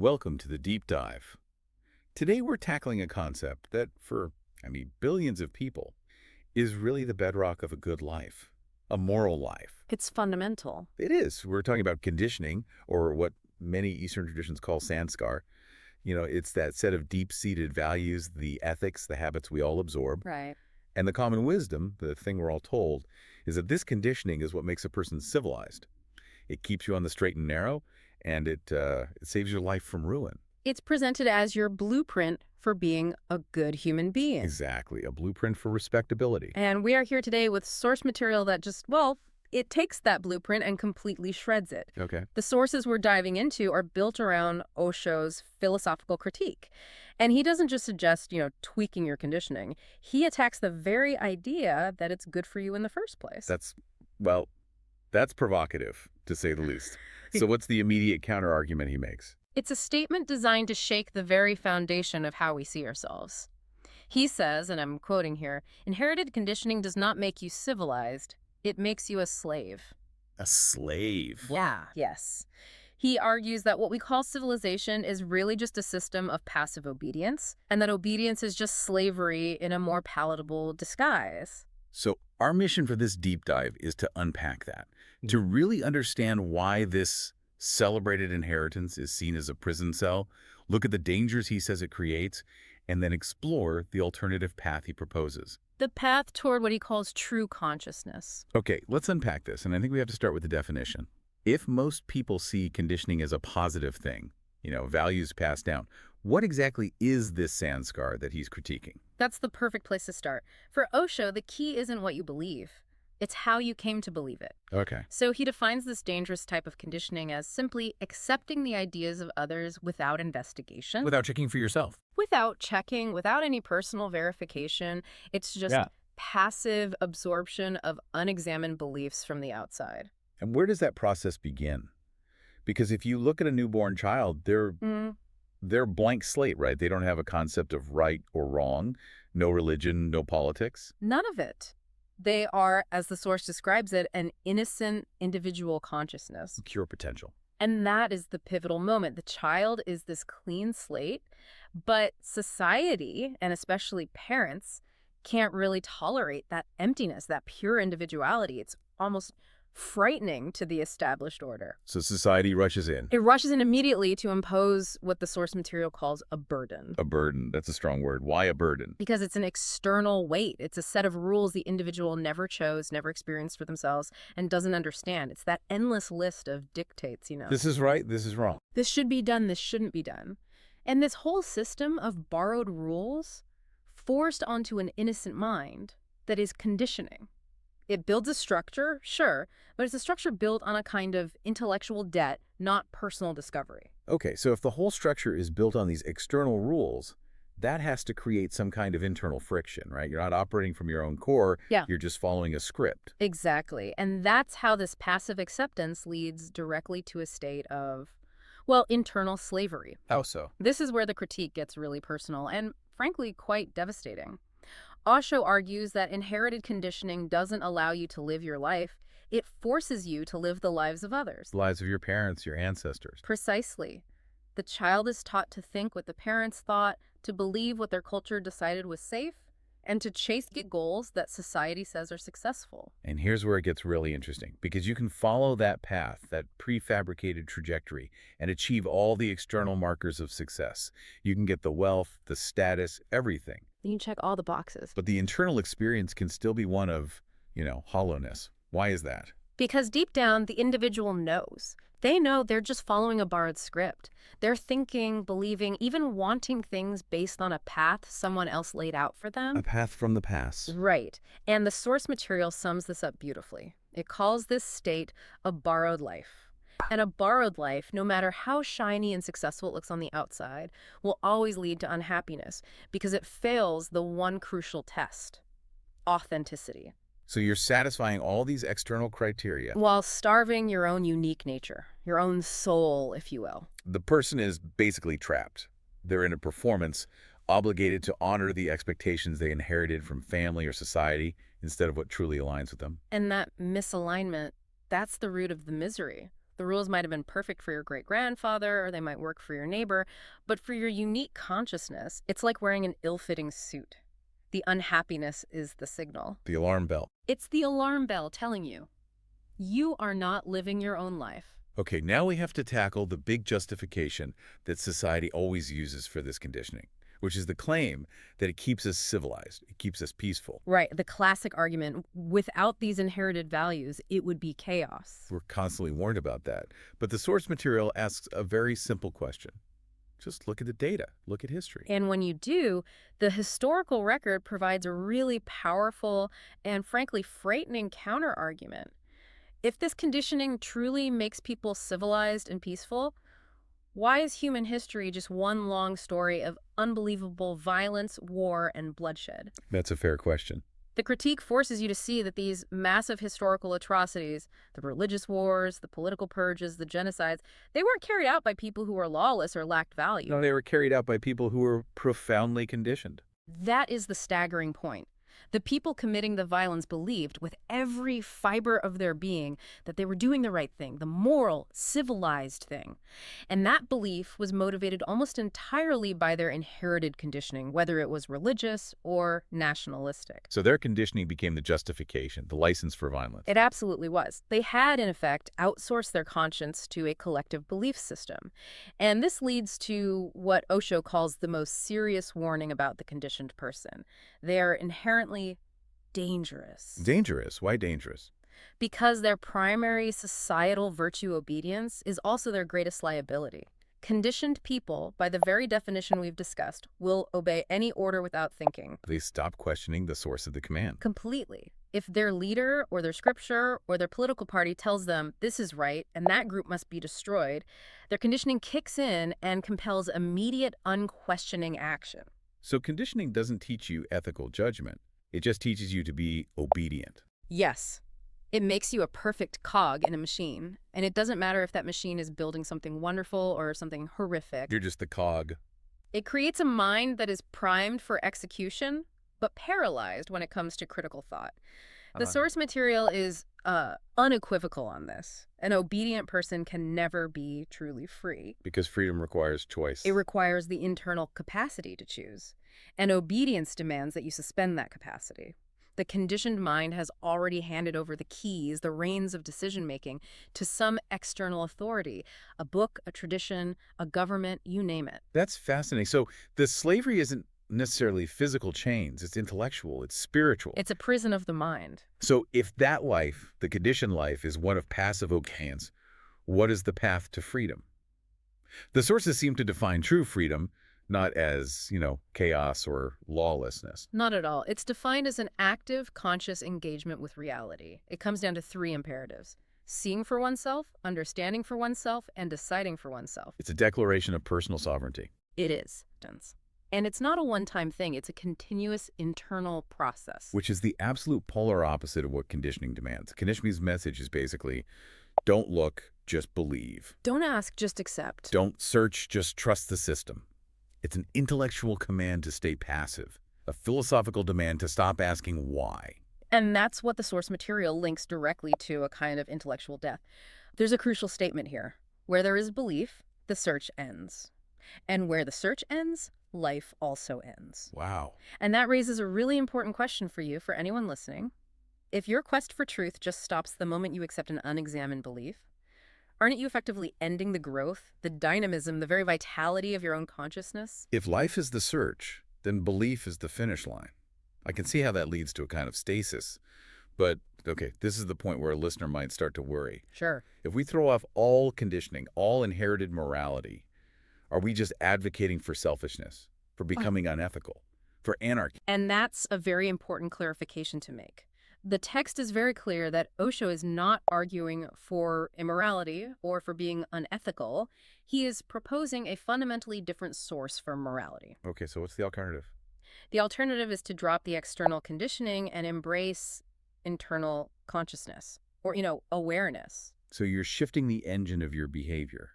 Welcome to the Deep Dive. Today we're tackling a concept that billions of people, is really the bedrock of a good life, a moral life. It's fundamental. It is. We're talking about conditioning, or what many Eastern traditions call sanskar. It's that set of deep-seated values, the ethics, the habits we all absorb. Right. And the common wisdom, the thing we're all told, is that this conditioning is what makes a person civilized. It keeps you on the straight and narrow, and it saves your life from ruin. It's presented as your blueprint for being a good human being. Exactly, a blueprint for respectability. And we are here today with source material that it takes that blueprint and completely shreds it. Okay. The sources we're diving into are built around Osho's philosophical critique. And he doesn't just suggest, tweaking your conditioning. He attacks the very idea that it's good for you in the first place. That's provocative, to say the least. So what's the immediate counter-argument he makes? It's a statement designed to shake the very foundation of how we see ourselves. He says, and I'm quoting here, "Inherited conditioning does not make you civilized. It makes you a slave." A slave? Yeah. Yes. He argues that what we call civilization is really just a system of passive obedience, and that obedience is just slavery in a more palatable disguise. So our mission for this deep dive is to unpack that, to really understand why this celebrated inheritance is seen as a prison cell, look at the dangers he says it creates, and then explore the alternative path he proposes. The path toward what he calls true consciousness. Okay, let's unpack this, and I think we have to start with the definition. If most people see conditioning as a positive thing, values passed down, what exactly is this sanskar that he's critiquing? That's the perfect place to start. For Osho, the key isn't what you believe. It's how you came to believe it. Okay. So he defines this dangerous type of conditioning as simply accepting the ideas of others without investigation. Without checking for yourself. Without checking, without any personal verification. It's just passive absorption of unexamined beliefs from the outside. And where does that process begin? Because if you look at a newborn child, they're blank slate, right? They don't have a concept of right or wrong, no religion, no politics. None of it. They are, as the source describes it, an innocent individual consciousness. Pure potential. And that is the pivotal moment. The child is this clean slate, but society, and especially parents, can't really tolerate that emptiness, that pure individuality. It's almost frightening to the established order. So society rushes in. It rushes in immediately to impose what the source material calls a burden. A burden. That's a strong word. Why a burden? Because it's an external weight. It's a set of rules the individual never chose, never experienced for themselves, and doesn't understand. It's that endless list of dictates, This is right, this is wrong. This should be done, this shouldn't be done. And this whole system of borrowed rules forced onto an innocent mind that is conditioning. It builds a structure, sure, but it's a structure built on a kind of intellectual debt, not personal discovery. Okay, so if the whole structure is built on these external rules, that has to create some kind of internal friction, right? You're not operating from your own core. Yeah. You're just following a script. Exactly. And that's how this passive acceptance leads directly to a state of, internal slavery. How so? This is where the critique gets really personal and, frankly, quite devastating. Osho argues that inherited conditioning doesn't allow you to live your life. It forces you to live the lives of others. The lives of your parents, your ancestors. Precisely. The child is taught to think what the parents thought, to believe what their culture decided was safe, and to chase goals that society says are successful. And here's where it gets really interesting, because you can follow that path, that prefabricated trajectory, and achieve all the external markers of success. You can get the wealth, the status, everything. You check all the boxes. But the internal experience can still be one of, hollowness. Why is that? Because deep down, the individual knows. They know they're just following a borrowed script. They're thinking, believing, even wanting things based on a path someone else laid out for them. A path from the past. Right. And the source material sums this up beautifully. It calls this state a borrowed life. And a borrowed life, no matter how shiny and successful it looks on the outside, will always lead to unhappiness because it fails the one crucial test: authenticity. So you're satisfying all these external criteria while starving your own unique nature, your own soul, if you will. The person is basically trapped. They're in a performance, obligated to honor the expectations they inherited from family or society instead of what truly aligns with them. And that misalignment, that's the root of the misery. The rules might have been perfect for your great-grandfather, or they might work for your neighbor, but for your unique consciousness, it's like wearing an ill-fitting suit. The unhappiness is the signal. The alarm bell. It's the alarm bell telling you, you are not living your own life. Okay, now we have to tackle the big justification that society always uses for this conditioning, which is the claim that it keeps us civilized, it keeps us peaceful. Right, the classic argument, without these inherited values, it would be chaos. We're constantly warned about that. But the source material asks a very simple question. Just look at the data, look at history. And when you do, the historical record provides a really powerful and frankly frightening counter-argument. If this conditioning truly makes people civilized and peaceful, why is human history just one long story of unbelievable violence, war, and bloodshed? That's a fair question. The critique forces you to see that these massive historical atrocities, the religious wars, the political purges, the genocides, they weren't carried out by people who were lawless or lacked value. No, they were carried out by people who were profoundly conditioned. That is the staggering point. The people committing the violence believed with every fiber of their being that they were doing the right thing, the moral, civilized thing. And that belief was motivated almost entirely by their inherited conditioning, whether it was religious or nationalistic. So their conditioning became the justification, the license for violence. It absolutely was. They had, in effect, outsourced their conscience to a collective belief system. And this leads to what Osho calls the most serious warning about the conditioned person. They are inherently dangerous. Dangerous? Why dangerous? Because their primary societal virtue, obedience, is also their greatest liability. Conditioned people, by the very definition we've discussed, will obey any order without thinking. They stop questioning the source of the command. Completely. If their leader or their scripture or their political party tells them this is right and that group must be destroyed, their conditioning kicks in and compels immediate, unquestioning action. So conditioning doesn't teach you ethical judgment. It just teaches you to be obedient. Yes. It makes you a perfect cog in a machine, and it doesn't matter if that machine is building something wonderful or something horrific. You're just the cog. It creates a mind that is primed for execution, but paralyzed when it comes to critical thought. The source material is unequivocal on this. An obedient person can never be truly free. Because freedom requires choice. It requires the internal capacity to choose. And obedience demands that you suspend that capacity. The conditioned mind has already handed over the keys, the reins of decision-making, to some external authority, a book, a tradition, a government, you name it. That's fascinating. So the slavery isn't necessarily physical chains. It's intellectual. It's spiritual. It's a prison of the mind. So if that life, the conditioned life, is one of passive obedience, what is the path to freedom? The sources seem to define true freedom not as, chaos or lawlessness. Not at all. It's defined as an active, conscious engagement with reality. It comes down to three imperatives: seeing for oneself, understanding for oneself, and deciding for oneself. It's a declaration of personal sovereignty. It is. And it's not a one-time thing. It's a continuous internal process. Which is the absolute polar opposite of what conditioning demands. Conditioning's message is basically, don't look, just believe. Don't ask, just accept. Don't search, just trust the system. It's an intellectual command to stay passive, a philosophical demand to stop asking why. And that's what the source material links directly to, a kind of intellectual death. There's a crucial statement here. Where there is belief, the search ends. And where the search ends, life also ends. Wow. And that raises a really important question for you, for anyone listening. If your quest for truth just stops the moment you accept an unexamined belief, aren't you effectively ending the growth, the dynamism, the very vitality of your own consciousness? If life is the search, then belief is the finish line. I can see how that leads to a kind of stasis. But, okay, this is the point where a listener might start to worry. Sure. If we throw off all conditioning, all inherited morality, are we just advocating for selfishness, for becoming unethical, for anarchy? And that's a very important clarification to make. The text is very clear that Osho is not arguing for immorality or for being unethical. He is proposing a fundamentally different source for morality. Okay, so what's the alternative? The alternative is to drop the external conditioning and embrace internal consciousness or, awareness. So you're shifting the engine of your behavior.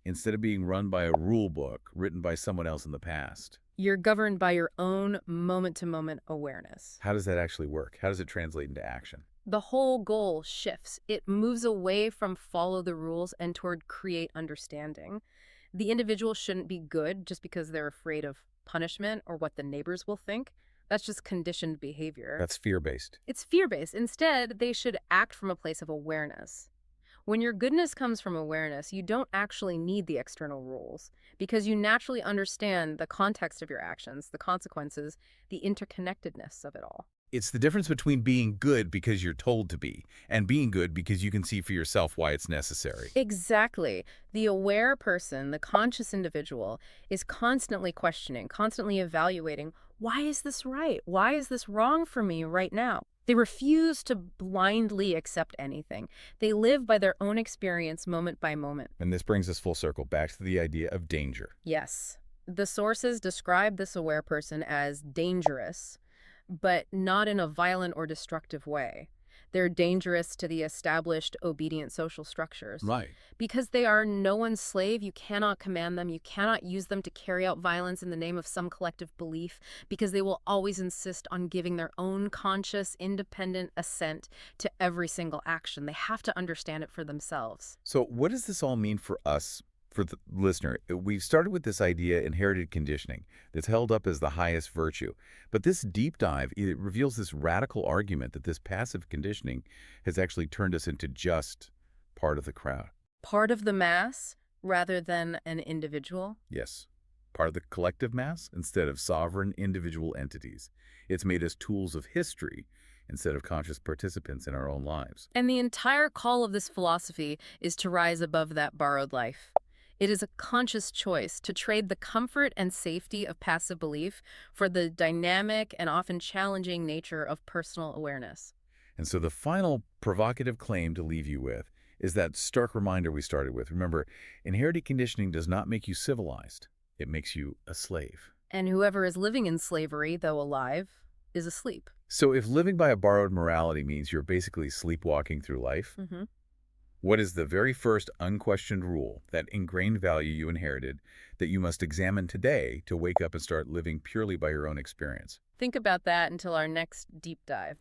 Instead of being run by a rule book written by someone else in the past. You're governed by your own moment-to-moment awareness. How does that actually work? How does it translate into action? The whole goal shifts. It moves away from follow the rules and toward create understanding. The individual shouldn't be good just because they're afraid of punishment or what the neighbors will think. That's just conditioned behavior. That's fear-based. It's fear-based. Instead, they should act from a place of awareness. When your goodness comes from awareness, you don't actually need the external rules because you naturally understand the context of your actions, the consequences, the interconnectedness of it all. It's the difference between being good because you're told to be and being good because you can see for yourself why it's necessary. Exactly. The aware person, the conscious individual, is constantly questioning, constantly evaluating, why is this right? Why is this wrong for me right now? They refuse to blindly accept anything. They live by their own experience moment by moment. And this brings us full circle back to the idea of danger. Yes. The sources describe this aware person as dangerous, but not in a violent or destructive way. They're dangerous to the established, obedient social structures. Right. Because they are no one's slave, you cannot command them, you cannot use them to carry out violence in the name of some collective belief, because they will always insist on giving their own conscious, independent assent to every single action. They have to understand it for themselves. So what does this all mean for us, for the listener? We've started with this idea, inherited conditioning, that's held up as the highest virtue. But this deep dive, it reveals this radical argument that this passive conditioning has actually turned us into just part of the crowd. Part of the mass rather than an individual. Yes, part of the collective mass instead of sovereign individual entities. It's made us tools of history instead of conscious participants in our own lives. And the entire call of this philosophy is to rise above that borrowed life. It is a conscious choice to trade the comfort and safety of passive belief for the dynamic and often challenging nature of personal awareness. And so the final provocative claim to leave you with is that stark reminder we started with. Remember, inherited conditioning does not make you civilized. It makes you a slave. And whoever is living in slavery, though alive, is asleep. So if living by a borrowed morality means you're basically sleepwalking through life, what is the very first unquestioned rule, that ingrained value you inherited, that you must examine today to wake up and start living purely by your own experience? Think about that until our next deep dive.